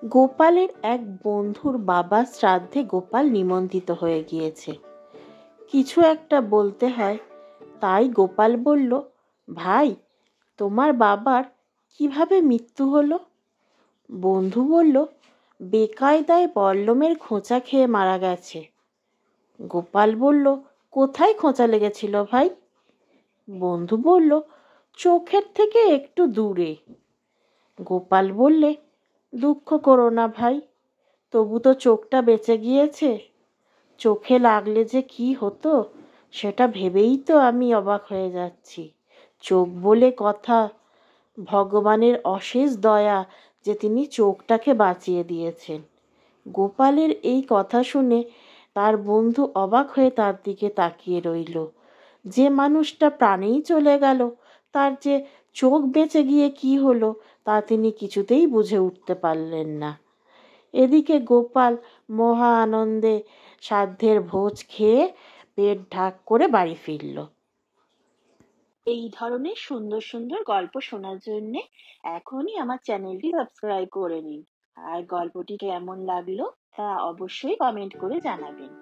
গোপালের এক বন্ধুর বাবার শ্রাদ্ধে গোপাল নিমন্ত্রিত হয়ে গিয়েছে। কিছু একটা বলতে হয়, তাই গোপাল বলল, ভাই, তোমার বাবার কিভাবে মৃত্যু হলো? বন্ধু বলল, বেকায়দায় বল্লমের খোঁচা খেয়ে মারা গেছে। গোপাল বলল, কোথায় খোঁচা লেগেছিল ভাই? বন্ধু বলল, চোখের থেকে একটু দূরে। গোপাল বললে, দুঃখ করো না ভাই, তবু তো চোখটা বেঁচে গিয়েছে। চোখে লাগলে যে কি হতো সেটা ভেবেই তো আমি অবাক হয়ে যাচ্ছি। চোখ বলে কথা, ভগবানের অশেষ দয়া যে তিনি চোখটাকে বাঁচিয়ে দিয়েছেন। গোপালের এই কথা শুনে তার বন্ধু অবাক হয়ে তার দিকে তাকিয়ে রইল। যে মানুষটা প্রাণেই চলে গেল, তার যে চোখ বেঁচে গিয়ে কি হলো তা তিনি কিছুতেই বুঝে উঠতে পারলেন না। এদিকে গোপাল মহা আনন্দে শ্রাদ্ধের ভোজ খেয়ে পেট ঢাক করে বাড়ি ফিরল। এই ধরনের সুন্দর সুন্দর গল্প শোনার জন্য এখনই আমার চ্যানেলটি সাবস্ক্রাইব করে নিন। আর গল্পটি কেমন লাগলো তা অবশ্যই কমেন্ট করে জানাবেন।